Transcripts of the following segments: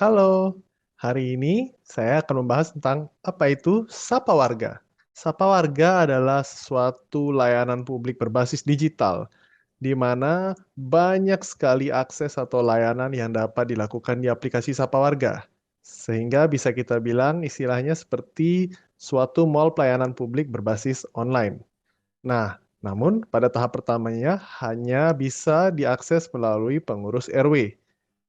Halo, hari ini saya akan membahas tentang apa itu Sapa Warga. Sapa Warga adalah suatu layanan publik berbasis digital, di mana banyak sekali akses atau layanan yang dapat dilakukan di aplikasi Sapa Warga. Sehingga bisa kita bilang istilahnya seperti suatu mall pelayanan publik berbasis online. Nah, namun pada tahap pertamanya hanya bisa diakses melalui pengurus RW.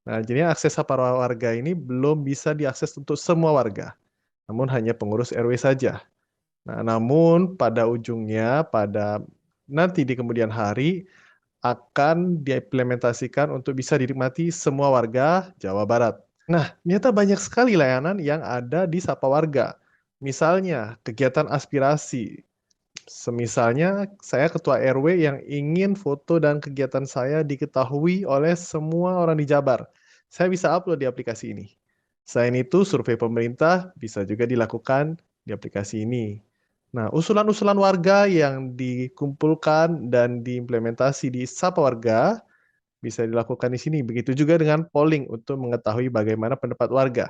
Nah, jadi akses Sapa Warga ini belum bisa diakses untuk semua warga, namun hanya pengurus RW saja. Nah, namun pada ujungnya, pada nanti di kemudian hari, akan diimplementasikan untuk bisa dinikmati semua warga Jawa Barat. Nah, ternyata banyak sekali layanan yang ada di Sapa Warga. Misalnya, kegiatan aspirasi. Semisalnya, saya ketua RW yang ingin foto dan kegiatan saya diketahui oleh semua orang di Jabar. Saya bisa upload di aplikasi ini. Selain itu, survei pemerintah bisa juga dilakukan di aplikasi ini. Nah, usulan-usulan warga yang dikumpulkan dan diimplementasi di Sapa Warga bisa dilakukan di sini. Begitu juga dengan polling untuk mengetahui bagaimana pendapat warga.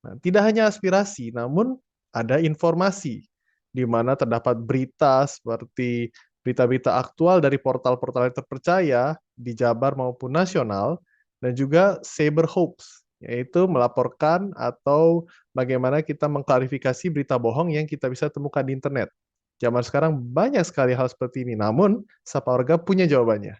Nah, tidak hanya aspirasi, namun ada informasi di mana terdapat berita seperti berita-berita aktual dari portal-portal yang terpercaya di Jabar maupun nasional, dan juga cyber hoax, yaitu melaporkan atau bagaimana kita mengklarifikasi berita bohong yang kita bisa temukan di internet. Zaman sekarang banyak sekali hal seperti ini, namun Sapa Warga punya jawabannya.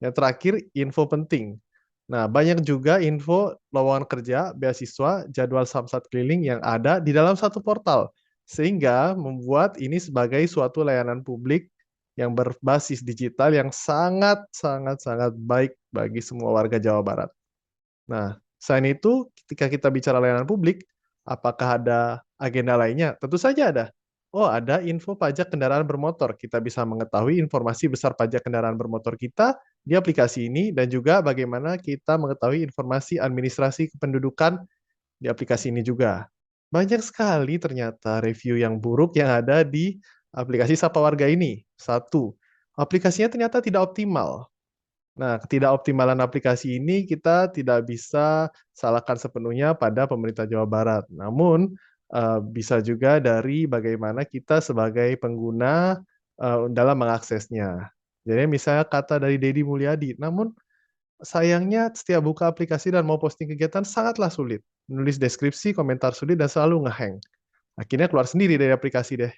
Yang terakhir, info penting. Nah, banyak juga info lowongan kerja, beasiswa, jadwal samsat keliling yang ada di dalam satu portal. Sehingga membuat ini sebagai suatu layanan publik yang berbasis digital yang sangat baik bagi semua warga Jawa Barat. Nah, selain itu, ketika kita bicara layanan publik, apakah ada agenda lainnya? Tentu saja ada. Oh, ada info pajak kendaraan bermotor. Kita bisa mengetahui informasi besar pajak kendaraan bermotor kita di aplikasi ini dan juga bagaimana kita mengetahui informasi administrasi kependudukan di aplikasi ini juga. Banyak sekali ternyata review yang buruk yang ada di aplikasi Sapa Warga ini. Satu, aplikasinya ternyata tidak optimal. Nah, ketidakoptimalan aplikasi ini kita tidak bisa salahkan sepenuhnya pada pemerintah Jawa Barat. Namun, bisa juga dari bagaimana kita sebagai pengguna dalam mengaksesnya. Jadi misalnya kata dari Deddy Mulyadi, namun sayangnya setiap buka aplikasi dan mau posting kegiatan sangatlah sulit. Menulis deskripsi, komentar sulit, dan selalu ngehang. Akhirnya keluar sendiri dari aplikasi deh.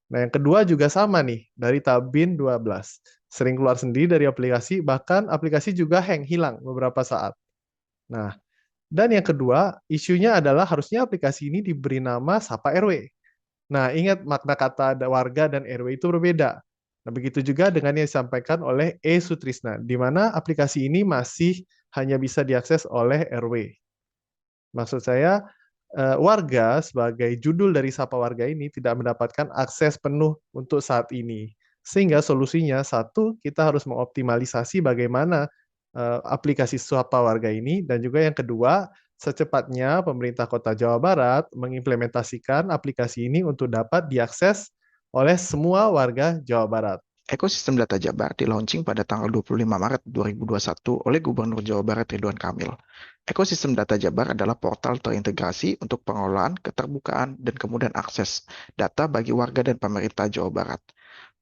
Nah, yang kedua juga sama nih, dari Tabin 12. Sering keluar sendiri dari aplikasi, bahkan aplikasi juga hang, hilang beberapa saat. Nah, dan yang kedua, isunya adalah harusnya aplikasi ini diberi nama Sapa RW. Nah, ingat makna kata warga dan RW itu berbeda. Nah, begitu juga dengan yang disampaikan oleh E. Sutrisna, di mana aplikasi ini masih hanya bisa diakses oleh RW. Maksud saya, warga sebagai judul dari Sapa Warga ini tidak mendapatkan akses penuh untuk saat ini. Sehingga solusinya, satu, kita harus mengoptimalisasi bagaimana aplikasi Sapa Warga ini, dan juga yang kedua, secepatnya pemerintah Kota Jawa Barat mengimplementasikan aplikasi ini untuk dapat diakses oleh semua warga Jawa Barat. Ekosistem Data Jabar di-launching pada tanggal 25 Maret 2021 oleh Gubernur Jawa Barat Ridwan Kamil. Ekosistem Data Jabar adalah portal terintegrasi untuk pengelolaan, keterbukaan, dan kemudahan akses data bagi warga dan pemerintah Jawa Barat.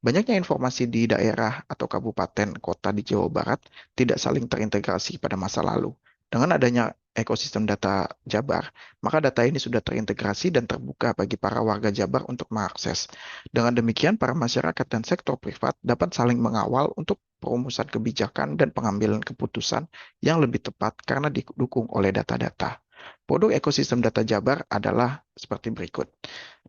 Banyaknya informasi di daerah atau kabupaten kota di Jawa Barat tidak saling terintegrasi pada masa lalu. Dengan adanya ekosistem data Jabar, maka data ini sudah terintegrasi dan terbuka bagi para warga Jabar untuk mengakses. Dengan demikian, para masyarakat dan sektor privat dapat saling mengawal untuk perumusan kebijakan dan pengambilan keputusan yang lebih tepat karena didukung oleh data-data. Produk ekosistem data Jabar adalah seperti berikut.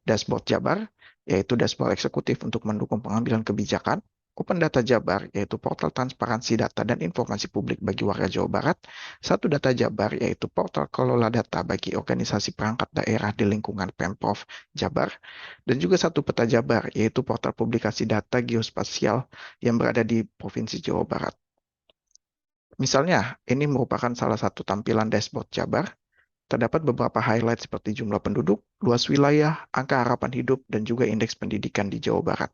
Dashboard Jabar, yaitu dashboard eksekutif untuk mendukung pengambilan kebijakan. Open Data Jabar, yaitu portal transparansi data dan informasi publik bagi warga Jawa Barat. Satu Data Jabar, yaitu portal kelola data bagi organisasi perangkat daerah di lingkungan Pemprov Jabar. Dan juga satu Peta Jabar, yaitu portal publikasi data geospasial yang berada di Provinsi Jawa Barat. Misalnya, ini merupakan salah satu tampilan dashboard Jabar. Terdapat beberapa highlight seperti jumlah penduduk, luas wilayah, angka harapan hidup, dan juga indeks pendidikan di Jawa Barat.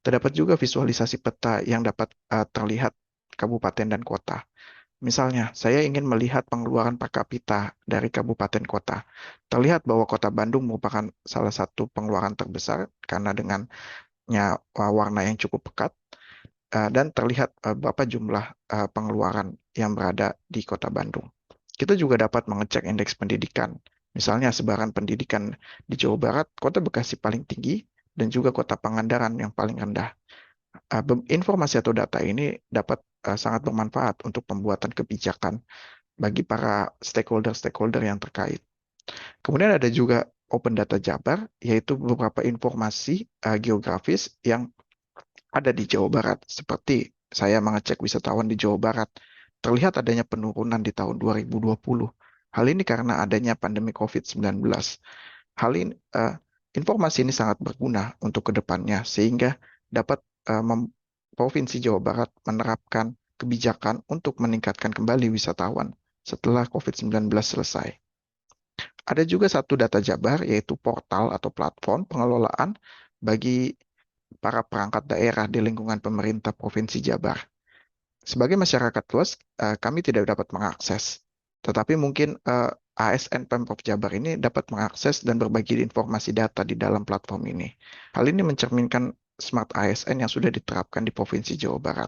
Terdapat juga visualisasi peta yang dapat terlihat kabupaten dan kota. Misalnya, saya ingin melihat pengeluaran per kapita dari kabupaten kota. Terlihat bahwa Kota Bandung merupakan salah satu pengeluaran terbesar karena dengannya warna yang cukup pekat dan terlihat berapa jumlah pengeluaran yang berada di Kota Bandung. Kita juga dapat mengecek indeks pendidikan. Misalnya sebaran pendidikan di Jawa Barat, Kota Bekasi paling tinggi dan juga Kota Pangandaran yang paling rendah. Informasi atau data ini dapat sangat bermanfaat untuk pembuatan kebijakan bagi para stakeholder-stakeholder yang terkait. Kemudian ada juga Open Data Jabar, yaitu beberapa informasi geografis yang ada di Jawa Barat. Seperti saya mengecek wisatawan di Jawa Barat, terlihat adanya penurunan di tahun 2020. Hal ini karena adanya pandemi COVID-19. Hal ini, informasi ini sangat berguna untuk kedepannya, sehingga dapat Provinsi Jawa Barat menerapkan kebijakan untuk meningkatkan kembali wisatawan setelah COVID-19 selesai. Ada juga satu data Jabar, yaitu portal atau platform pengelolaan bagi para perangkat daerah di lingkungan pemerintah Provinsi Jabar. Sebagai masyarakat luas, kami tidak dapat mengakses. Tetapi mungkin ASN Pemprov Jabar ini dapat mengakses dan berbagi informasi data di dalam platform ini. Hal ini mencerminkan Smart ASN yang sudah diterapkan di Provinsi Jawa Barat.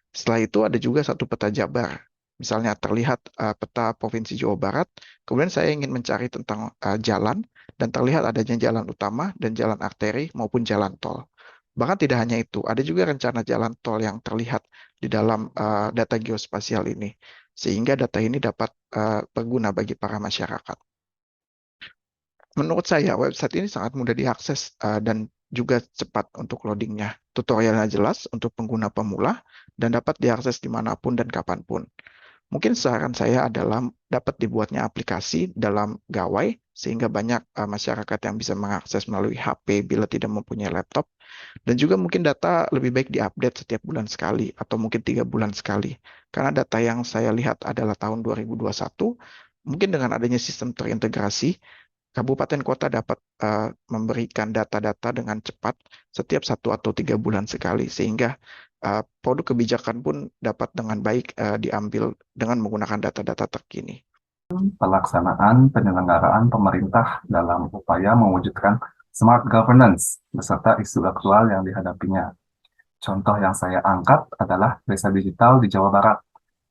Setelah itu ada juga satu peta Jabar. Misalnya terlihat peta Provinsi Jawa Barat, kemudian saya ingin mencari tentang jalan, dan terlihat adanya jalan utama dan jalan arteri maupun jalan tol. Bahkan tidak hanya itu, ada juga rencana jalan tol yang terlihat di dalam data geospasial ini, sehingga data ini dapat berguna bagi para masyarakat. Menurut saya, website ini sangat mudah diakses dan juga cepat untuk loadingnya. Tutorialnya jelas untuk pengguna pemula dan dapat diakses dimanapun dan kapanpun. Mungkin saran saya adalah dapat dibuatnya aplikasi dalam gawai sehingga banyak masyarakat yang bisa mengakses melalui HP bila tidak mempunyai laptop. Dan juga mungkin data lebih baik diupdate setiap bulan sekali atau mungkin 3 bulan sekali. Karena data yang saya lihat adalah tahun 2021, mungkin dengan adanya sistem terintegrasi, kabupaten kota dapat memberikan data-data dengan cepat setiap 1 atau 3 bulan sekali, sehingga produk kebijakan pun dapat dengan baik diambil dengan menggunakan data-data terkini. Pelaksanaan penyelenggaraan pemerintah dalam upaya mewujudkan smart governance beserta isu aktual yang dihadapinya. Contoh yang saya angkat adalah Desa Digital di Jawa Barat,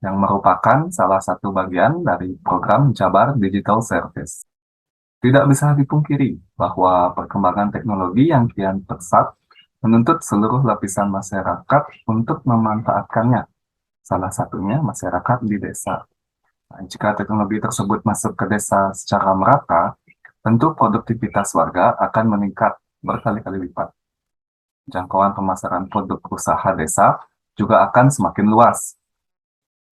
yang merupakan salah satu bagian dari program Jabar Digital Service. Tidak bisa dipungkiri bahwa perkembangan teknologi yang kian pesat menuntut seluruh lapisan masyarakat untuk memanfaatkannya, salah satunya masyarakat di desa. Nah, jika teknologi tersebut masuk ke desa secara merata, tentu produktivitas warga akan meningkat berkali-kali lipat. Jangkauan pemasaran produk usaha desa juga akan semakin luas.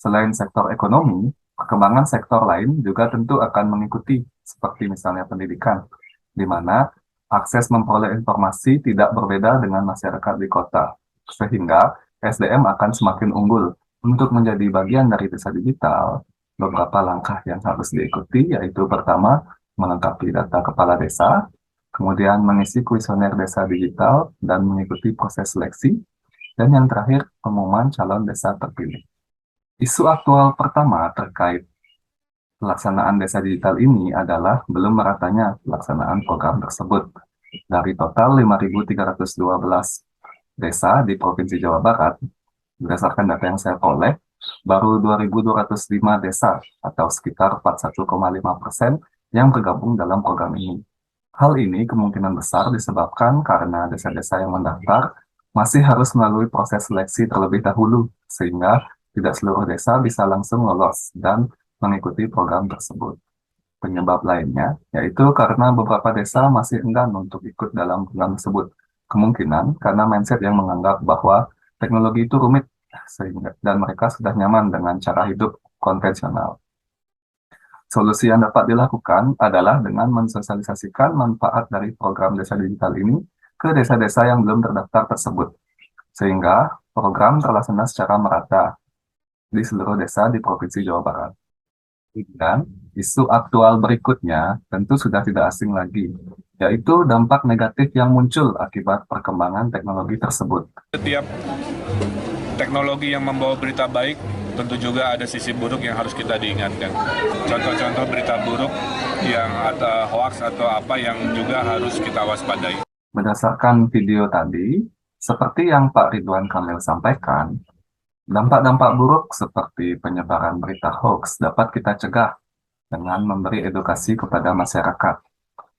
Selain sektor ekonomi, perkembangan sektor lain juga tentu akan mengikuti, seperti misalnya pendidikan, di mana akses memperoleh informasi tidak berbeda dengan masyarakat di kota, sehingga SDM akan semakin unggul. Untuk menjadi bagian dari desa digital, beberapa langkah yang harus diikuti, yaitu pertama, melengkapi data kepala desa, kemudian mengisi kuesioner desa digital dan mengikuti proses seleksi, dan yang terakhir, pengumuman calon desa terpilih. Isu aktual pertama terkait pelaksanaan desa digital ini adalah belum meratanya pelaksanaan program tersebut. Dari total 5.312 desa di Provinsi Jawa Barat, berdasarkan data yang saya peroleh, baru 2.205 desa atau sekitar 41,5% yang tergabung dalam program ini. Hal ini kemungkinan besar disebabkan karena desa-desa yang mendaftar masih harus melalui proses seleksi terlebih dahulu, sehingga tidak seluruh desa bisa langsung lolos dan mengikuti program tersebut. Penyebab lainnya yaitu karena beberapa desa masih enggan untuk ikut dalam program tersebut. Kemungkinan karena mindset yang menganggap bahwa teknologi itu rumit dan mereka sudah nyaman dengan cara hidup konvensional. Solusi yang dapat dilakukan adalah dengan mensosialisasikan manfaat dari program desa digital ini ke desa-desa yang belum terdaftar tersebut, sehingga program terlaksana secara merata di seluruh desa di Provinsi Jawa Barat. Dan isu aktual berikutnya tentu sudah tidak asing lagi, yaitu dampak negatif yang muncul akibat perkembangan teknologi tersebut. Setiap teknologi yang membawa berita baik tentu juga ada sisi buruk yang harus kita diingatkan. Contoh-contoh berita buruk yang atau hoax atau apa yang juga harus kita waspadai. Berdasarkan video tadi, seperti yang Pak Ridwan Kamil sampaikan, dampak-dampak buruk seperti penyebaran berita hoax dapat kita cegah dengan memberi edukasi kepada masyarakat.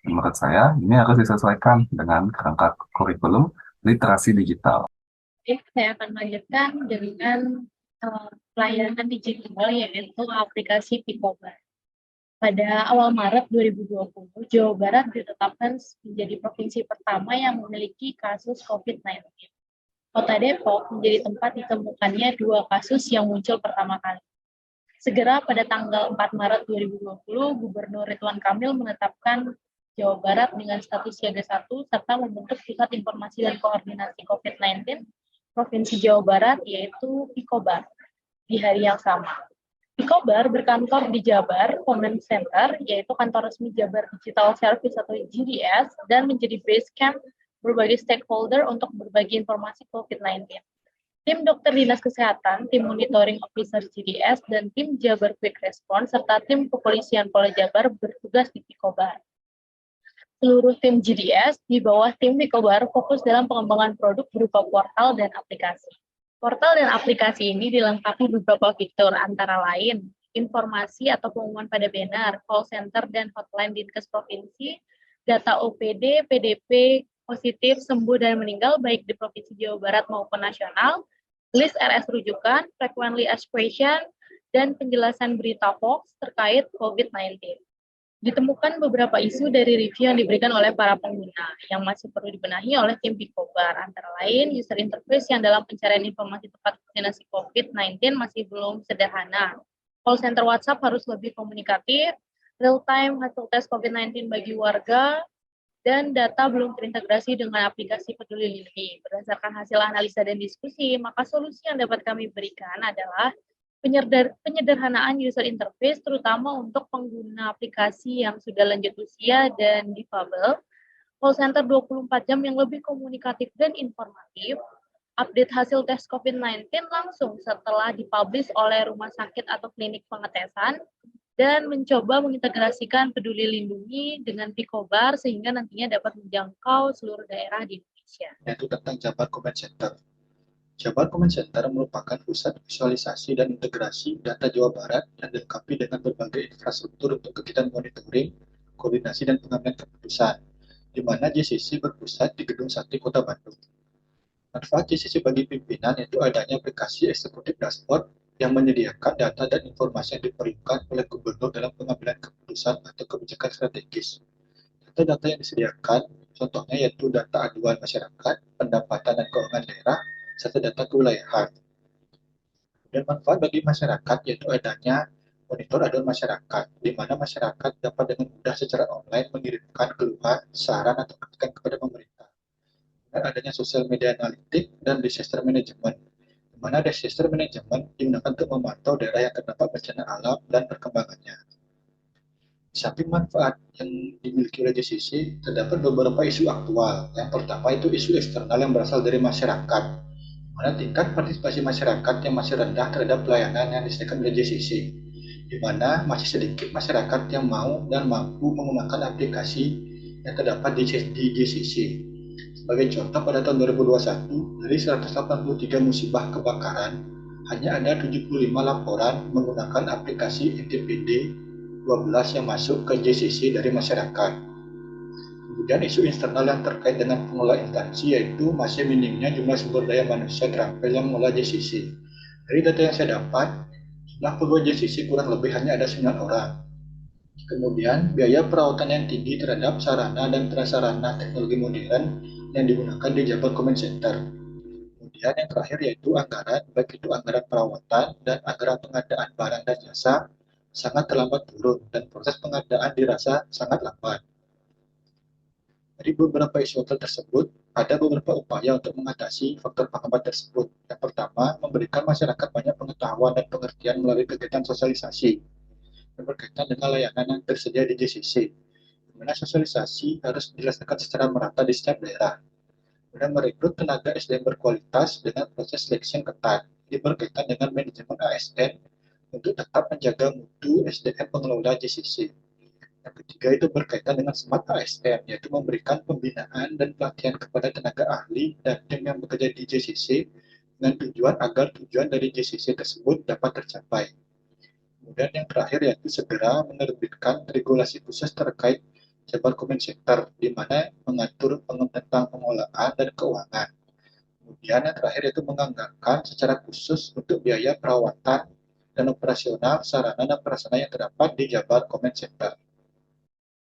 Menurut saya, ini harus disesuaikan dengan kerangka kurikulum literasi digital. Saya akan melanjutkan dengan pelayanan digital yaitu aplikasi Picobar. Pada awal Maret 2020, Jawa Barat ditetapkan menjadi provinsi pertama yang memiliki kasus COVID-19. Kota Depok menjadi tempat ditemukannya 2 kasus yang muncul pertama kali. Segera pada tanggal 4 Maret 2020, Gubernur Ridwan Kamil menetapkan Jawa Barat dengan status siaga 1 serta membentuk Pusat Informasi dan Koordinasi COVID-19 Provinsi Jawa Barat yaitu Picobar di hari yang sama. Picobar berkantor di Jabar Command Center, yaitu kantor resmi Jabar Digital Service atau GDS, dan menjadi base camp berbagai stakeholder untuk berbagi informasi COVID-19. Tim dokter dinas kesehatan, tim monitoring officer GDS, dan tim Jabar Quick Response, serta tim kepolisian Polda Jabar bertugas di Picobar. Seluruh tim GDS di bawah tim Picobar fokus dalam pengembangan produk berupa portal dan aplikasi. Portal dan aplikasi ini dilengkapi beberapa fitur, antara lain informasi atau pengumuman pada banner, call center dan hotline Dinkes Provinsi, data OPD, PDP, positif, sembuh, dan meninggal baik di Provinsi Jawa Barat maupun nasional, list RS rujukan, frequently asked question, dan penjelasan berita hoax terkait COVID-19. Ditemukan beberapa isu dari review yang diberikan oleh para pengguna yang masih perlu dibenahi oleh tim Picobar, antara lain user interface yang dalam pencarian informasi tempat vaksinasi COVID-19 masih belum sederhana. Call center WhatsApp harus lebih komunikatif, real-time hasil tes COVID-19 bagi warga, dan data belum terintegrasi dengan aplikasi Peduli Lindungi. Berdasarkan hasil analisa dan diskusi, maka solusi yang dapat kami berikan adalah penyederhanaan user interface, terutama untuk pengguna aplikasi yang sudah lanjut usia dan difabel, call center 24 jam yang lebih komunikatif dan informatif, update hasil tes COVID-19 langsung setelah dipublish oleh rumah sakit atau klinik pengetesan, dan mencoba mengintegrasikan Peduli Lindungi dengan Picobar sehingga nantinya dapat menjangkau seluruh daerah di Indonesia. Yaitu tentang Jabar Command Center. Jabar Command Center merupakan pusat visualisasi dan integrasi data Jawa Barat yang dilengkapi dengan berbagai infrastruktur untuk kegiatan monitoring, koordinasi, dan pengambilan keputusan, di mana JCC berpusat di Gedung Sate Kota Bandung. Manfaat JCC bagi pimpinan yaitu adanya aplikasi eksekutif dashboard yang menyediakan data dan informasi yang diperlukan oleh gubernur dalam pengambilan keputusan atau kebijakan strategis. Data-data yang disediakan contohnya yaitu data aduan masyarakat, pendapatan dan keuangan daerah, serta data kewilayahan. Dan manfaat bagi masyarakat yaitu adanya monitor aduan masyarakat, di mana masyarakat dapat dengan mudah secara online mengirimkan keluhan, saran, atau kritikan kepada pemerintah. Dan adanya sosial media analitik dan disaster management, di mana disaster management digunakan untuk memantau daerah yang terdampak bencana alam dan perkembangannya. Di samping manfaat yang dimiliki oleh JCC, terdapat beberapa isu aktual. Yang pertama itu isu eksternal yang berasal dari masyarakat, mana tingkat partisipasi masyarakat yang masih rendah terhadap pelayanan yang disediakan oleh JCC, di mana masih sedikit masyarakat yang mau dan mampu menggunakan aplikasi yang terdapat di JCC. Sebagai contoh, pada tahun 2021, dari 183 musibah kebakaran, hanya ada 75 laporan menggunakan aplikasi NTPD 12 yang masuk ke JCC dari masyarakat. Kemudian isu internal yang terkait dengan pengelola instansi yaitu masih minimnya jumlah sumber daya manusia terampil yang mengelola JCC. Dari data yang saya dapat, jumlah pegawai JCC kurang lebih hanya ada 9 orang. Kemudian biaya perawatan yang tinggi terhadap sarana dan prasarana teknologi modern yang digunakan di Jabar Command Center. Kemudian yang terakhir yaitu anggaran, baik itu anggaran perawatan dan anggaran pengadaan barang dan jasa sangat terlambat turun dan proses pengadaan dirasa sangat lambat. Dari beberapa isu tersebut, ada beberapa upaya untuk mengatasi faktor penghambat tersebut. Yang pertama, memberikan masyarakat banyak pengetahuan dan pengertian melalui kegiatan sosialisasi yang berkaitan dengan layanan yang tersedia di JCC, di mana sosialisasi harus dilaksanakan secara merata di setiap daerah. Kemudian merekrut tenaga SDM berkualitas dengan proses seleksi yang ketat, ini berkaitan dengan manajemen ASN untuk tetap menjaga mutu SDM pengelola JCC. Yang ketiga itu berkaitan dengan Smart ASN, yaitu memberikan pembinaan dan pelatihan kepada tenaga ahli dan tim yang bekerja di JCC dengan tujuan agar tujuan dari JCC tersebut dapat tercapai. Kemudian yang terakhir yaitu segera menerbitkan regulasi khusus terkait Jabar Comment Center, di mana mengatur tentang pengelolaan dan keuangan. Kemudian yang terakhir yaitu menganggarkan secara khusus untuk biaya perawatan dan operasional sarana dan prasarana yang terdapat di Jabar Comment Center.